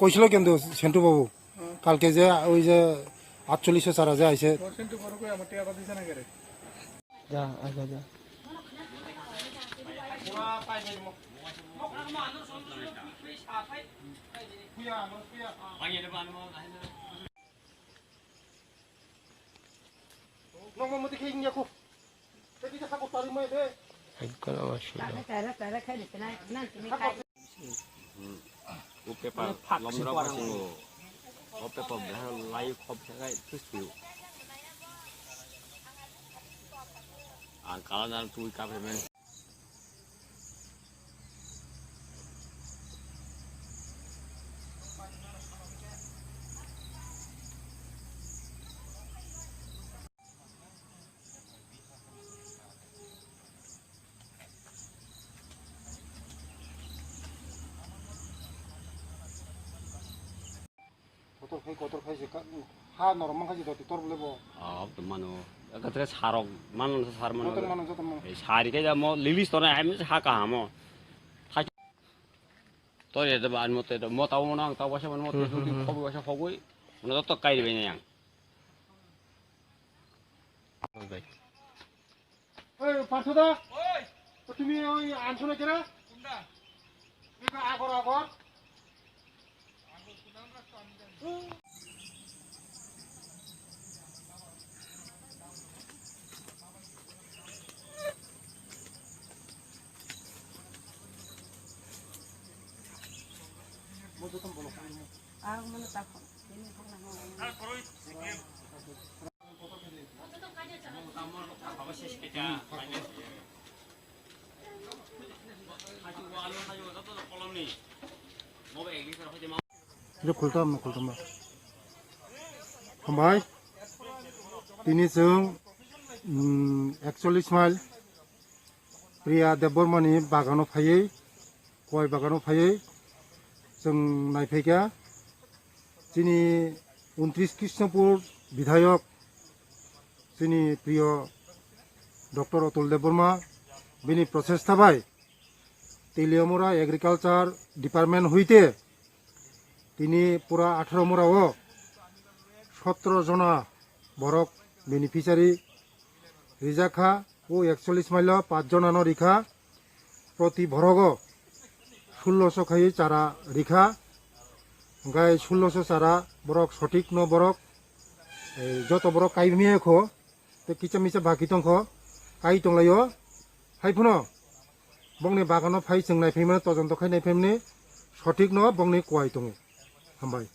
কইছিল কিন্তু সেন্টু বাবু কালকে যে ওই যে 48 চারা যে আইছে যা আচ্ছা যা নমমতি খেয়ে নিয়াকো সেদিকে থাকো তারি মই দে একদম অবশ্যই তারা খাই দিতে না না তুমি খাই upepa lomra pasingo upepa lai khop sakai tustu kalanan tui ka phemen kotor khai ha normal khai jito tor bolebo mano agatre sarok manon sar mano kotor mano joto mo sari ke mo lilis to na am ha ka mo to ye da ban mo te mo taw mo nang taw wasa mo te ki khobi wasa khogoi mo to kai be yang ওই পাঁচদা ওই তো তুমি ওই আনছো না কেন কোনটা এটা আগর আগর Mo to bolo mo na takon ini ko na mo koroi itu kultam kembali ini seng 41 mile pria debormani bagano phayei koi bagano phayei जों नायफैगा जोंनि 29 कृष्णपुर विधायक जोंनि प्रिय डॉक्टर अतुल देबबर्मा बिनि प्रचेष्टा बाय तेलियामुरा एग्रिकालचार डिपार्टमेंट हईते তিনি পুরা 18 মুরাও 17 जना बरक बेनिफिशियारि रिजाखा ও 41 माइल 5 जनानो रिखा प्रति भरग 1600 खाई चारा रिखा गाय 1600 चारा बरक सठिक न बरक जत बरक काइमियाखो ते किचा मिचा बाकी तंख काइ तंलायो हाइफुनो बंगनि बागानो फाइ जोंनाय फैमोन तजन्त खायनाय फैमनि सठिक न बंगनि कवाइ दङ हामबाय।